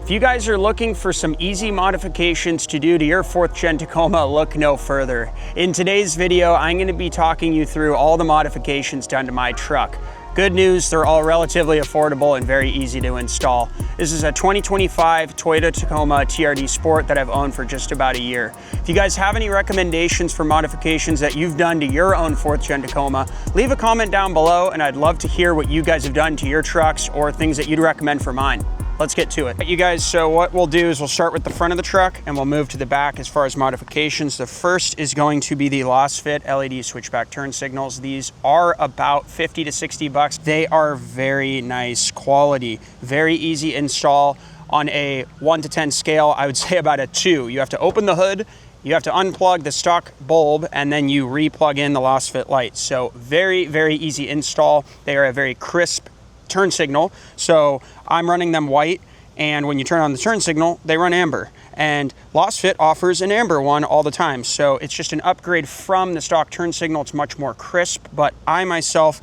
If you guys are looking for some easy modifications to do to your 4th Gen Tacoma, look no further. In today's video, I'm going to be talking you through all the modifications done to my truck. Good news, they're all relatively affordable and very easy to install. This is a 2025 Toyota Tacoma TRD Sport that I've owned for just about a year. If you guys have any recommendations for modifications that you've done to your own 4th Gen Tacoma, leave a comment down below and I'd love to hear what you guys have done to your trucks or things that you'd recommend for mine. Let's get to it. You guys, so what we'll do is we'll start with the front of the truck and we'll move to the back as far as modifications. The first is going to be the Lost Fit LED switchback turn signals. These are about 50 to 60 bucks. They are very nice quality, very easy install. On a 1 to 10 scale, I would say about a 2. You have to open the hood, you have to unplug the stock bulb, and then you re-plug in the Lost Fit lights. So very, very easy install. They are a very crisp turn signal, so I'm running them white, and when you turn on the turn signal, they run amber. And Lost Fit offers an amber one all the time, so it's just an upgrade from the stock turn signal. It's much more crisp, but I myself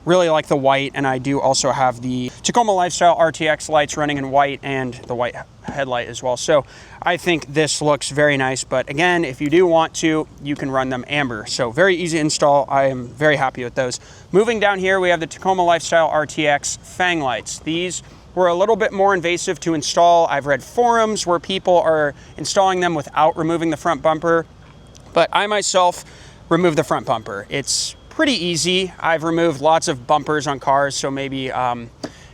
really like the white, and I do also have the Tacoma Lifestyle RTX lights running in white and the white headlight as well. So I think this looks very nice, but again, if you do want to, you can run them amber. So very easy install. I am very happy with those. Moving down here, we have the Tacoma Lifestyle RTX Fang lights. These were a little bit more invasive to install. I've read forums where people are installing them without removing the front bumper, but I myself remove the front bumper. It's pretty easy. I've removed lots of bumpers on cars, so maybe,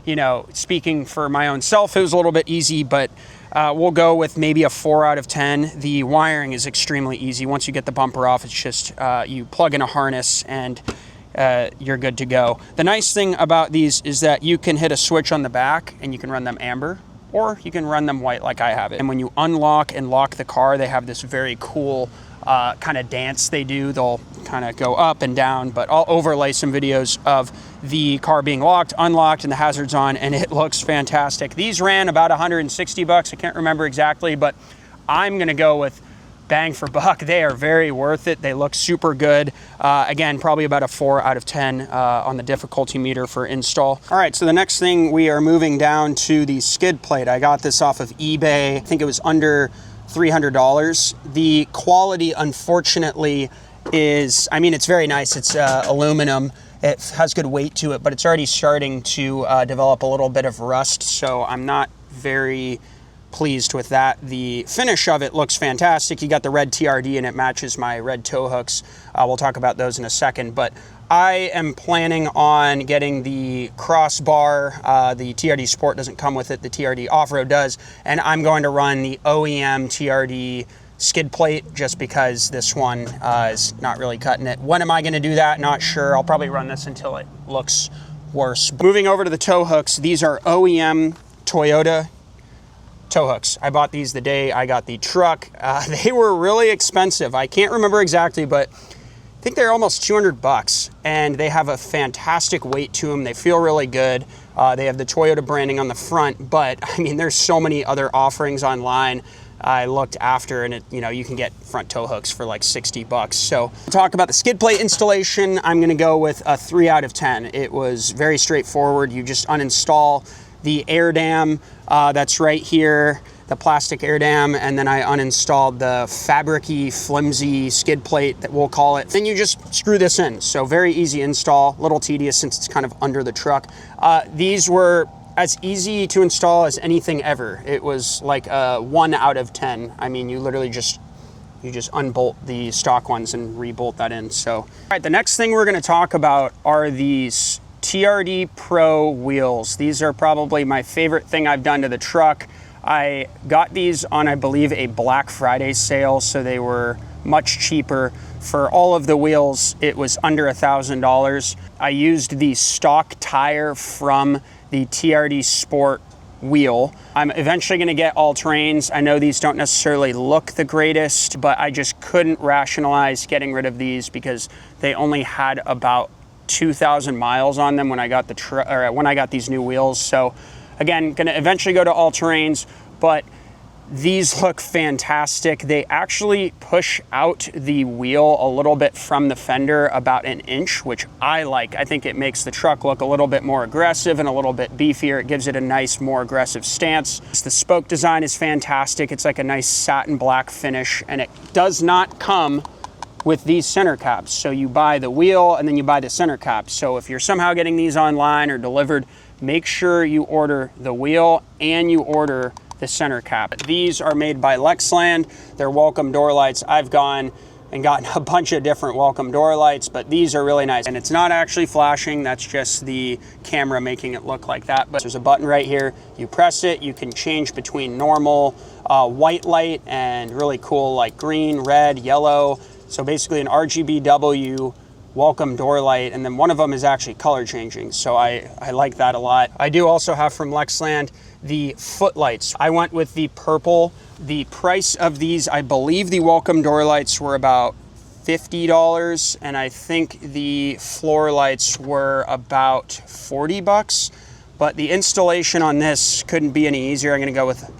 you know, speaking for my own self, it was a little bit easy, but we'll go with maybe a 4 out of 10. The wiring is extremely easy. Once you get the bumper off, it's just you plug in a harness and you're good to go. The nice thing about these is that you can hit a switch on the back and you can run them amber, or you can run them white like I have it. And when you unlock and lock the car, they have this very cool kind of dance they do. They'll kind of go up and down, but I'll overlay some videos of the car being locked, unlocked, and the hazards on, and it looks fantastic. These ran about 160 bucks. I can't remember exactly, but I'm gonna go with bang for buck. They are very worth it. They look super good. Again, probably about a 4 out of 10 on the difficulty meter for install. All right, so the next thing, we are moving down to the skid plate. I got this off of eBay. I think it was under $300. The quality, unfortunately, is, I mean, it's very nice. It's aluminum. It has good weight to it, but it's already starting to develop a little bit of rust, so I'm not very pleased with that. The finish of it looks fantastic. You got the red TRD and it matches my red tow hooks. We'll talk about those in a second, but I am planning on getting the crossbar. The TRD Sport doesn't come with it, the TRD Off-Road does, and I'm going to run the OEM TRD skid plate just because this one is not really cutting it. When am I going to do that? Not sure. I'll probably run this until it looks worse. Moving over to the tow hooks, these are OEM Toyota tow hooks. I bought these the day I got the truck. They were really expensive. I can't remember exactly, but I think they're almost 200 bucks, and they have a fantastic weight to them. They feel really good. They have the Toyota branding on the front, but I mean, there's so many other offerings online. I looked after, and you know, you can get front tow hooks for like 60 bucks. So to talk about the skid plate installation, I'm gonna go with a 3 out of 10. It was very straightforward. You just uninstall the air dam that's right here, the plastic air dam, and then I uninstalled the fabric-y, flimsy skid plate that we'll call it. Then you just screw this in. So very easy install, a little tedious since it's kind of under the truck. These were as easy to install as anything ever. It was like a 1 out of 10. I mean, you literally just unbolt the stock ones and rebolt that in. So, all right, the next thing we're gonna talk about are these TRD Pro wheels. These are probably my favorite thing I've done to the truck. I got these on, I believe, a Black Friday sale, so they were much cheaper. For all of the wheels, it was under $1,000. I used the stock tire from the TRD Sport wheel. I'm eventually gonna get all-terrains. I know these don't necessarily look the greatest, but I just couldn't rationalize getting rid of these because they only had about 2,000 miles on them when I got when I got these new wheels. So again, gonna eventually go to all-terrains, but These look fantastic. They actually push out the wheel a little bit from the fender, about an inch, which I like. I think it makes the truck look a little bit more aggressive and a little bit beefier. It gives it a nice, more aggressive stance. The spoke design is fantastic. It's like a nice satin black finish, and it does not come with these center caps. So you buy the wheel and then you buy the center caps. So if you're somehow getting these online or delivered, make sure you order the wheel and you order the center cap. These are made by Lexland. They're welcome door lights. I've gone and gotten a bunch of different welcome door lights, but these are really nice. And it's not actually flashing, that's just the camera making it look like that. But there's a button right here. You press it, you can change between normal white light and really cool like green, red, yellow. So basically an RGBW welcome door light, and then one of them is actually color changing. So I like that a lot. I do also have from Lexland the footlights. I went with the purple. The price of these, I believe the welcome door lights were about $50, and I think the floor lights were about 40 bucks. But the installation on this couldn't be any easier. I'm gonna go with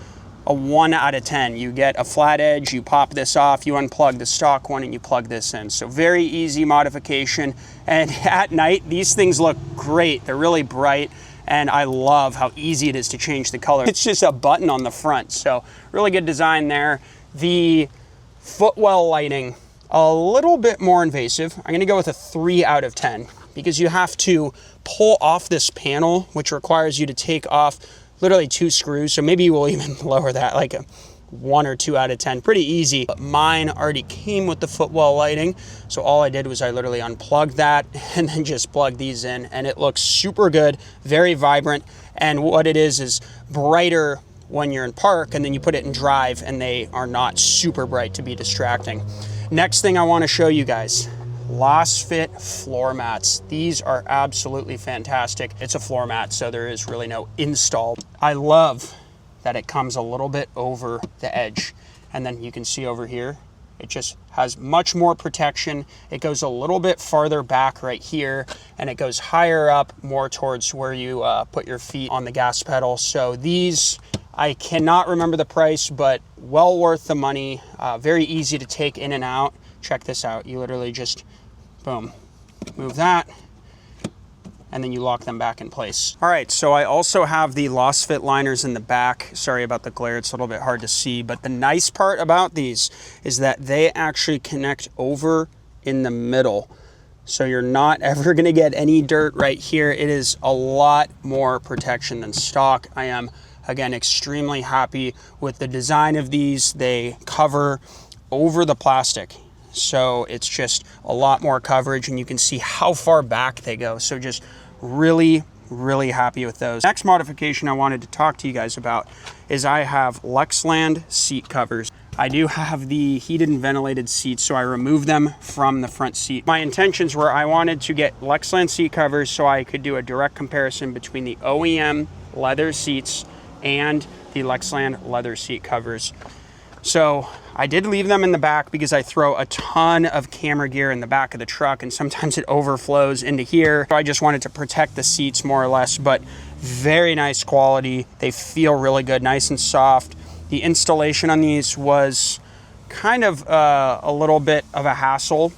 a 1 out of 10. You get a flat edge, you pop this off, you unplug the stock one, and you plug this in. So very easy modification. And at night, these things look great. They're really bright, and I love how easy it is to change the color. It's just a button on the front, so really good design there. The footwell lighting, a little bit more invasive. I'm gonna go with a 3 out of 10, because you have to pull off this panel, which requires you to take off literally 2 screws. So maybe we'll even lower that, like a 1 or 2 out of 10. Pretty easy. But mine already came with the footwell lighting. So all I did was I literally unplugged that and then just plugged these in, and it looks super good, very vibrant. And what it is brighter when you're in park, and then you put it in drive and they are not super bright to be distracting. Next thing I want to show you guys, LOSFIT floor mats. These are absolutely fantastic. It's a floor mat, so there is really no install. I love that it comes a little bit over the edge, and then you can see over here, it just has much more protection. It goes a little bit farther back right here, and it goes higher up, more towards where you put your feet on the gas pedal. So these, I cannot remember the price, but well worth the money. Very easy to take in and out. Check this out. You literally just, boom, move that, and then you lock them back in place. All right, so I also have the LOSFIT liners in the back. Sorry about the glare, it's a little bit hard to see, but the nice part about these is that they actually connect over in the middle. So you're not ever gonna get any dirt right here. It is a lot more protection than stock. I am, again, extremely happy with the design of these. They cover over the plastic, so it's just a lot more coverage, and you can see how far back they go. So just really happy with those. Next modification I wanted to talk to you guys about is I have Lexland seat covers. I do have the heated and ventilated seats, so I removed them from the front seat. My intentions were I wanted to get Lexland seat covers so I could do a direct comparison between the OEM leather seats and the Lexland leather seat covers. So I did leave them in the back because I throw a ton of camera gear in the back of the truck, and sometimes it overflows into here. So I just wanted to protect the seats more or less, but very nice quality. They feel really good, nice and soft. The installation on these was kind of a little bit of a hassle.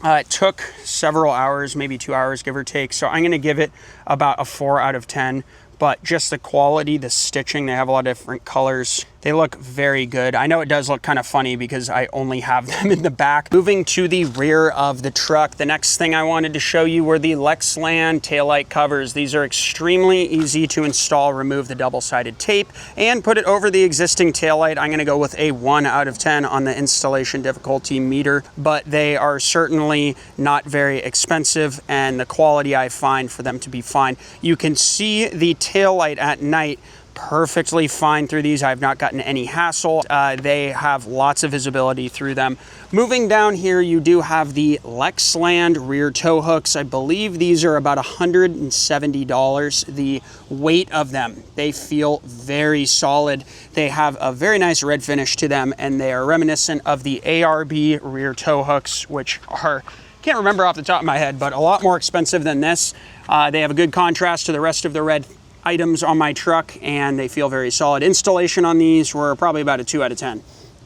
It took several hours, maybe 2 hours, give or take. So I'm gonna give it about a 4 out of 10. But just the quality, the stitching, they have a lot of different colors. They look very good. I know it does look kind of funny because I only have them in the back. Moving to the rear of the truck, the next thing I wanted to show you were the Lexland taillight covers. These are extremely easy to install. Remove the double-sided tape and put it over the existing taillight. I'm gonna go with a 1 out of 10 on the installation difficulty meter, but they are certainly not very expensive, and the quality I find for them to be fine. You can see the taillight at night perfectly fine through these. I've not gotten any hassle. They have lots of visibility through them. Moving down here, you do have the Lexland rear tow hooks. I believe these are about $170. The weight of them, they feel very solid. They have a very nice red finish to them, and they are reminiscent of the ARB rear tow hooks, which are, can't remember off the top of my head, but a lot more expensive than this. They have a good contrast to the rest of the red items on my truck and they feel very solid. Installation on these were probably about a 2 out of 10.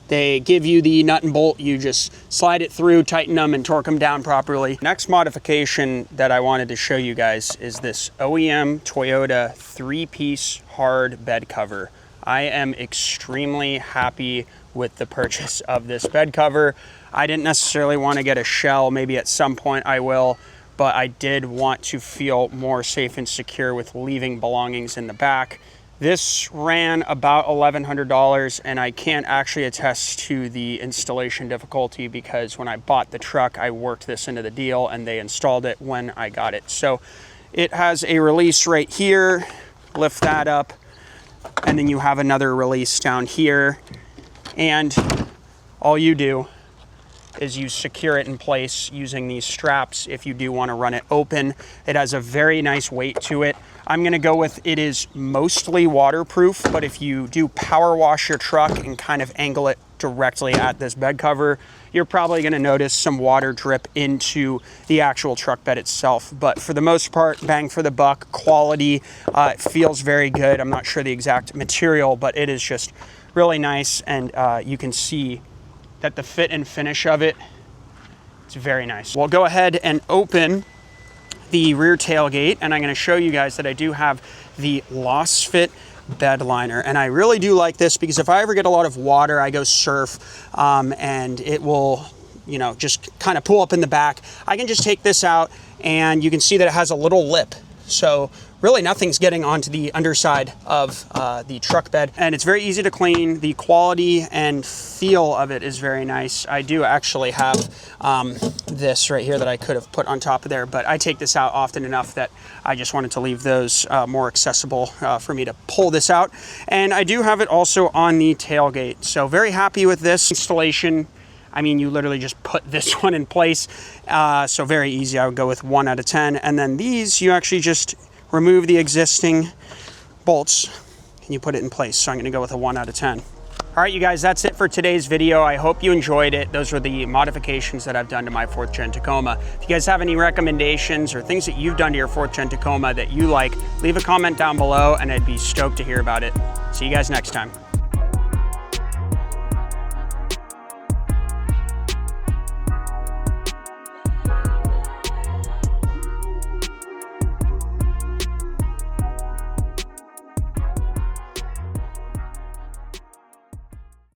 They give you the nut and bolt, you just slide it through, tighten them, and torque them down properly. Next modification that I wanted to show you guys is this OEM Toyota 3-piece hard bed cover. I am extremely happy with the purchase of this bed cover. I didn't necessarily want to get a shell, maybe at some point I will, but I did want to feel more safe and secure with leaving belongings in the back. This ran about $1,100, and I can't actually attest to the installation difficulty because when I bought the truck, I worked this into the deal and they installed it when I got it. So it has a release right here, lift that up, and then you have another release down here. And all you do is you secure it in place using these straps if you do want to run it open. It has a very nice weight to it. I'm gonna go with it is mostly waterproof, but if you do power wash your truck and kind of angle it directly at this bed cover, you're probably gonna notice some water drip into the actual truck bed itself. But for the most part, bang for the buck, quality, it feels very good. I'm not sure the exact material, but it is just really nice. And you can see that the fit and finish of it, it's very nice. We'll go ahead and open the rear tailgate, and I'm going to show you guys that I do have the Loss Fit bed liner, and I really do like this because if I ever get a lot of water, I go surf, and it will, you know, just kind of pull up in the back. I can just take this out, and you can see that it has a little lip, so really nothing's getting onto the underside of the truck bed, and it's very easy to clean. The quality and feel of it is very nice. I do actually have this right here that I could have put on top of there, but I take this out often enough that I just wanted to leave those more accessible for me to pull this out. And I do have it also on the tailgate, so very happy with this installation. I mean, you literally just put this one in place, so very easy. I would go with 1 out of 10. And then these, you actually just remove the existing bolts and you put it in place. So I'm gonna go with a 1 out of 10. All right, you guys, that's it for today's video. I hope you enjoyed it. Those were the modifications that I've done to my 4th Gen Tacoma. If you guys have any recommendations or things that you've done to your 4th Gen Tacoma that you like, leave a comment down below and I'd be stoked to hear about it. See you guys next time.